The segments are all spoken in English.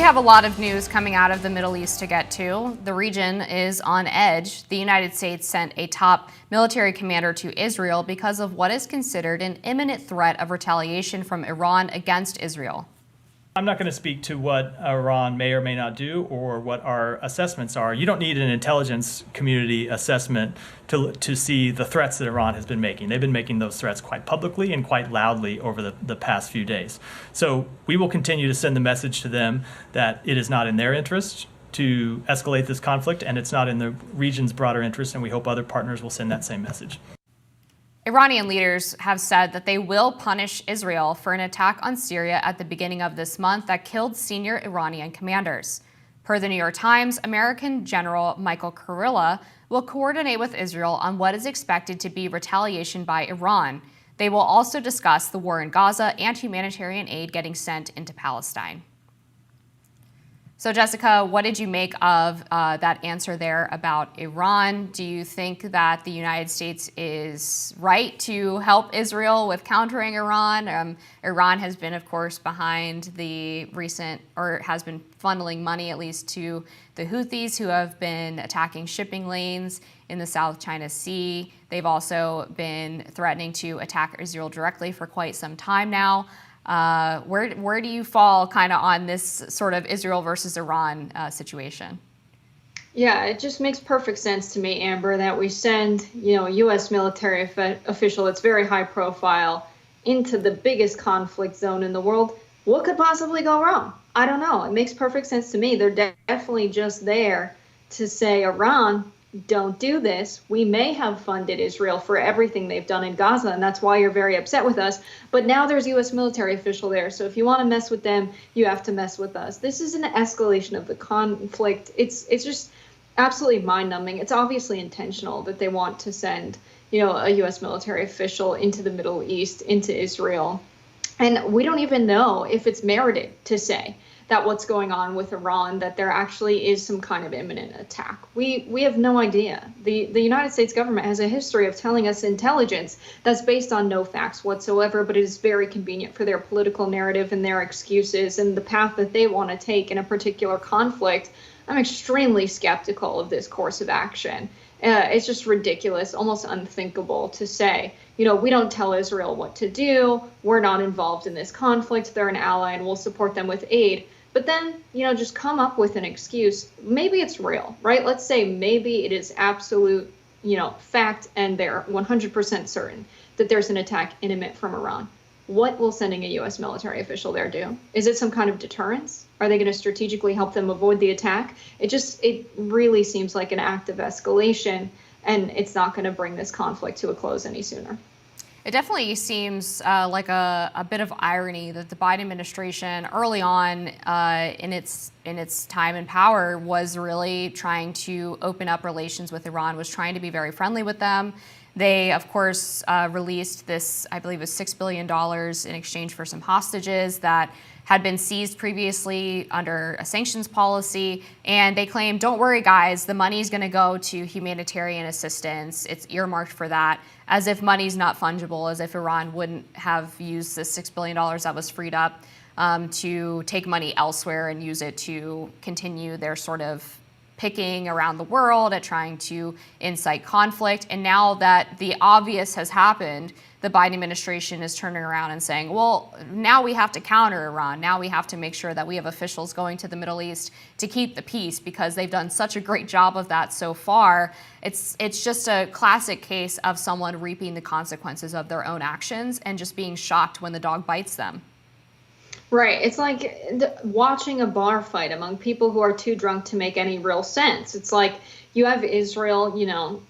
have a lot of news coming out of the Middle East to get to. The region is on edge. The United States sent a top military commander to Israel because of what is considered an imminent threat of retaliation from Iran against Israel. I'm not going to speak to what Iran may or may not do or what our assessments are. You don't need an intelligence community assessment to see the threats that Iran has been making. They've been making those threats quite publicly and quite loudly over the past few days. So we will continue to send the message to them that it is not in their interest to escalate this conflict, and it's not in the region's broader interest, and we hope other partners will send that same message. Iranian leaders have said that they will punish Israel for an attack on Syria at the beginning of this month that killed senior Iranian commanders. Per the New York Times, American General Michael Kurilla will coordinate with Israel on what is expected to be retaliation by Iran. They will also discuss the war in Gaza and humanitarian aid getting sent into Palestine. So, Jessica, what did you make of that answer there about Iran? Do you think that the United States is right to help Israel with countering Iran? Iran has been, of course, behind the recent, or has been funneling money at least to the Houthis, who have been attacking shipping lanes in the South China Sea. They've also been threatening to attack Israel directly for quite some time now. Where do you fall kind of on this sort of Israel versus Iran situation? Yeah, it just makes perfect sense to me, Amber, that we send, a U.S. military official that's very high profile into the biggest conflict zone in the world. What could possibly go wrong? I don't know. It makes perfect sense to me. They're definitely just there to say, Iran, don't do this. We may have funded Israel for everything they've done in Gaza, and that's why you're very upset with us. But now there's a U.S. military official there, so if you want to mess with them, you have to mess with us. This is an escalation of the conflict. It's just absolutely mind-numbing. It's obviously intentional that they want to send, a U.S. military official into the Middle East, into Israel. And we don't even know if it's merited to say that what's going on with Iran, that there actually is some kind of imminent attack. We have no idea. The United States government has a history of telling us intelligence that's based on no facts whatsoever, but it is very convenient for their political narrative and their excuses and the path that they want to take in a particular conflict. I'm extremely skeptical of this course of action. It's just ridiculous, almost unthinkable to say, we don't tell Israel what to do. We're not involved in this conflict. They're an ally and we'll support them with aid. But then, just come up with an excuse. Maybe it's real, right? Let's say maybe it is absolute, fact, and they're 100% certain that there's an attack imminent from Iran. What will sending a U.S. military official there do? Is it some kind of deterrence? Are they going to strategically help them avoid the attack? It really seems like an act of escalation, and it's not going to bring this conflict to a close any sooner. It definitely seems like a bit of irony that the Biden administration early on in its time in power was really trying to open up relations with Iran, was trying to be very friendly with them. They, of course, released this, I believe, was $6 billion in exchange for some hostages that had been seized previously under a sanctions policy. And they claimed, don't worry, guys, the money's going to go to humanitarian assistance. It's earmarked for that, as if money's not fungible, as if Iran wouldn't have used the $6 billion that was freed up to take money elsewhere and use it to continue their sort of picking around the world at trying to incite conflict. And now that the obvious has happened, the Biden administration is turning around and saying, well, now we have to counter Iran. Now we have to make sure that we have officials going to the Middle East to keep the peace, because they've done such a great job of that so far. It's just a classic case of someone reaping the consequences of their own actions and just being shocked when the dog bites them. Right. It's like watching a bar fight among people who are too drunk to make any real sense. It's like you have Israel,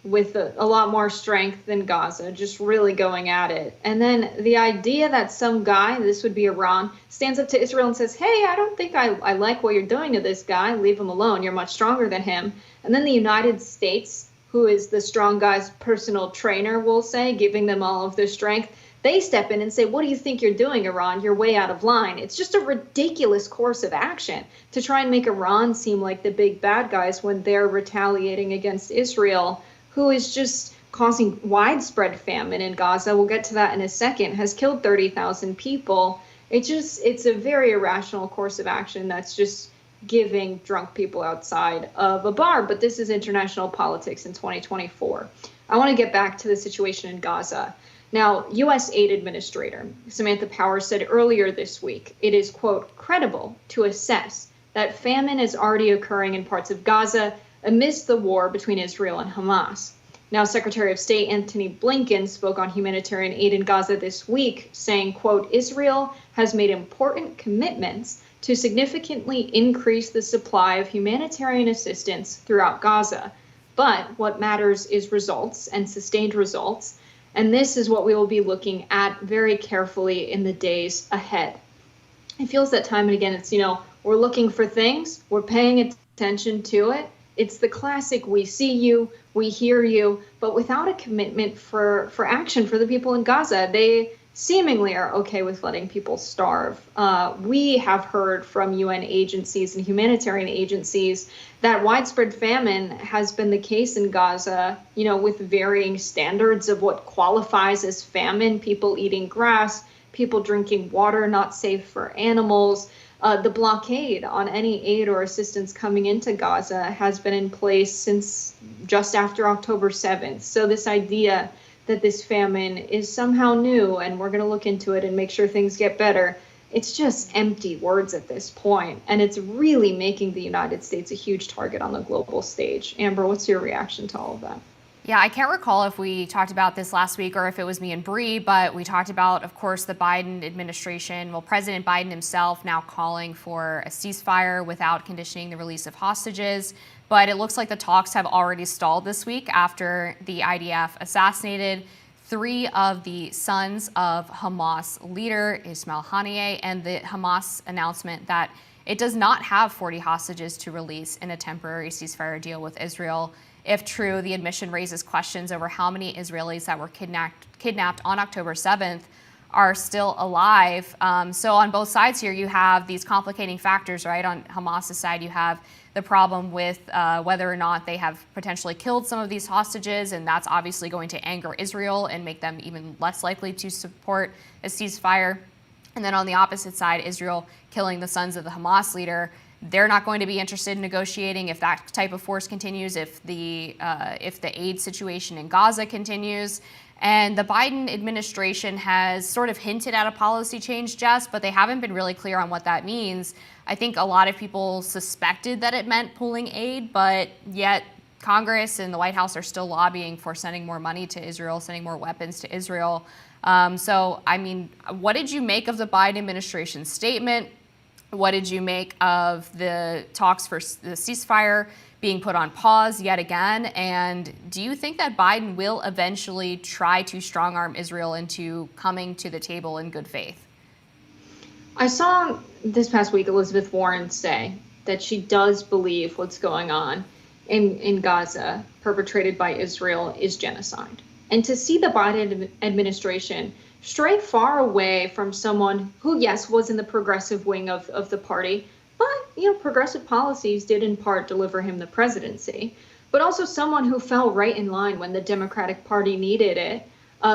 with a lot more strength than Gaza, just really going at it. And then the idea that some guy, this would be Iran, stands up to Israel and says, hey, I don't think I like what you're doing to this guy. Leave him alone. You're much stronger than him. And then the United States, who is the strong guy's personal trainer, will say, giving them all of their strength, they step in and say, what do you think you're doing, Iran? You're way out of line. It's just a ridiculous course of action to try and make Iran seem like the big bad guys when they're retaliating against Israel, who is just causing widespread famine in Gaza. We'll get to that in a second, has killed 30,000 people. It's a very irrational course of action that's just giving drunk people outside of a bar. But this is international politics in 2024. I want to get back to the situation in Gaza. Now, U.S. aid administrator Samantha Power said earlier this week, it is, quote, credible to assess that famine is already occurring in parts of Gaza amidst the war between Israel and Hamas. Now, Secretary of State Antony Blinken spoke on humanitarian aid in Gaza this week, saying, quote, Israel has made important commitments to significantly increase the supply of humanitarian assistance throughout Gaza. But what matters is results and sustained results. And this is what we will be looking at very carefully in the days ahead. It feels that time and again, it's, we're looking for things, we're paying attention to it. It's the classic, we see you, we hear you, but without a commitment for action for the people in Gaza. They seemingly are okay with letting people starve. We have heard from UN agencies and humanitarian agencies that widespread famine has been the case in Gaza, with varying standards of what qualifies as famine, people eating grass, people drinking water not safe for animals. The blockade on any aid or assistance coming into Gaza has been in place since just after October 7th. So this idea that this famine is somehow new and we're going to look into it and make sure things get better, it's just empty words at this point. And it's really making the United States a huge target on the global stage. Amber, what's your reaction to all of that? Yeah, I can't recall if we talked about this last week or if it was me and Bree, but we talked about, of course, the Biden administration, President Biden himself now calling for a ceasefire without conditioning the release of hostages. But it looks like the talks have already stalled this week after the IDF assassinated 3 of the sons of Hamas leader Ismail Haniyeh, and the Hamas announcement that it does not have 40 hostages to release in a temporary ceasefire deal with Israel. If true, the admission raises questions over how many Israelis that were kidnapped on October 7th are still alive. So on both sides here, you have these complicating factors, right? On Hamas's side, you have the problem with whether or not they have potentially killed some of these hostages, and that's obviously going to anger Israel and make them even less likely to support a ceasefire. And then on the opposite side, Israel killing the sons of the Hamas leader. They're not going to be interested in negotiating if that type of force continues, if the aid situation in Gaza continues. And the Biden administration has sort of hinted at a policy change, Jess, but they haven't been really clear on what that means. I think a lot of people suspected that it meant pulling aid, but yet Congress and the White House are still lobbying for sending more money to Israel, sending more weapons to Israel. What did you make of the Biden administration's statement? What did you make of the talks for the ceasefire being put on pause yet again? And do you think that Biden will eventually try to strong-arm Israel into coming to the table in good faith? I saw this past week Elizabeth Warren say that she does believe what's going on in Gaza, perpetrated by Israel, is genocide. And to see the Biden administration stray far away from someone who, yes, was in the progressive wing of the party, but, progressive policies did in part deliver him the presidency, but also someone who fell right in line when the Democratic Party needed it,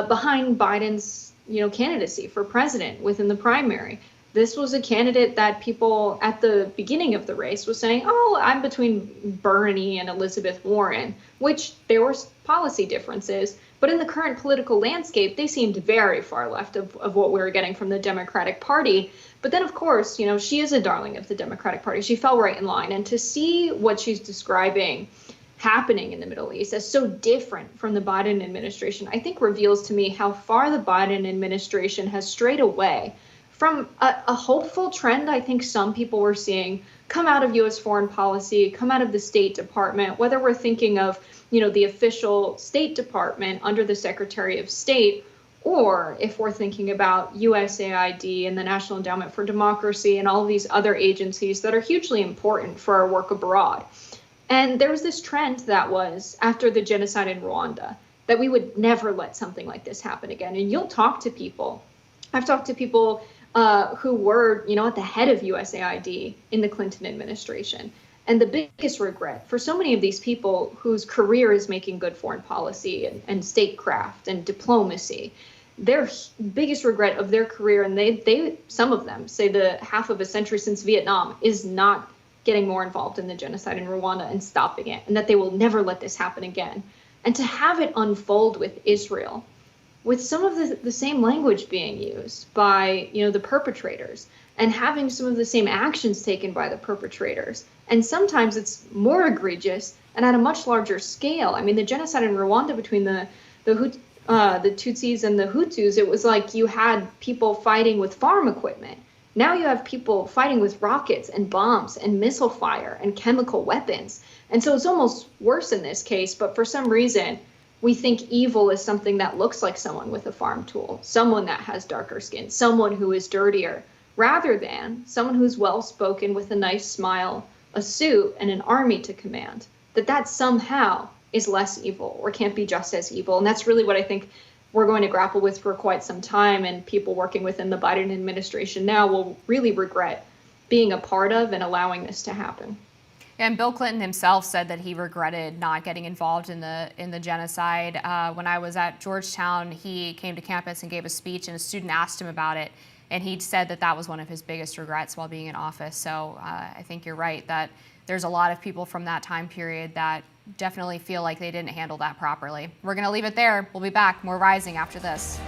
behind Biden's, candidacy for president within the primary. This was a candidate that people at the beginning of the race was saying, oh, I'm between Bernie and Elizabeth Warren, which there were policy differences. But in the current political landscape, they seemed very far left of what we were getting from the Democratic Party. But then, of course, she is a darling of the Democratic Party. She fell right in line. And to see what she's describing happening in the Middle East as so different from the Biden administration, I think reveals to me how far the Biden administration has strayed away from a hopeful trend I think some people were seeing come out of U.S. foreign policy, come out of the State Department, whether we're thinking of, the official State Department under the Secretary of State, or if we're thinking about USAID and the National Endowment for Democracy and all of these other agencies that are hugely important for our work abroad. And there was this trend that was after the genocide in Rwanda, that we would never let something like this happen again. And you'll talk to people. I've talked to people who were, at the head of USAID in the Clinton administration. And the biggest regret for so many of these people whose career is making good foreign policy and statecraft and diplomacy, their biggest regret of their career, and they some of them say the half of a century since Vietnam, is not getting more involved in the genocide in Rwanda and stopping it, and that they will never let this happen again. And to have it unfold with Israel, with some of the same language being used by, the perpetrators, and having some of the same actions taken by the perpetrators. And sometimes it's more egregious and at a much larger scale. I mean, the genocide in Rwanda between the Tutsis and the Hutus, it was like you had people fighting with farm equipment. Now you have people fighting with rockets and bombs and missile fire and chemical weapons. And so it's almost worse in this case, but for some reason, we think evil is something that looks like someone with a farm tool, someone that has darker skin, someone who is dirtier, rather than someone who's well-spoken with a nice smile, a suit, and an army to command. That somehow is less evil or can't be just as evil. And that's really what I think we're going to grapple with for quite some time, and people working within the Biden administration now will really regret being a part of and allowing this to happen. And Bill Clinton himself said that he regretted not getting involved in the genocide. When I was at Georgetown, he came to campus and gave a speech, and a student asked him about it, and he said that was one of his biggest regrets while being in office. So I think you're right that there's a lot of people from that time period that definitely feel like they didn't handle that properly. We're going to leave it there. We'll be back. More Rising after this.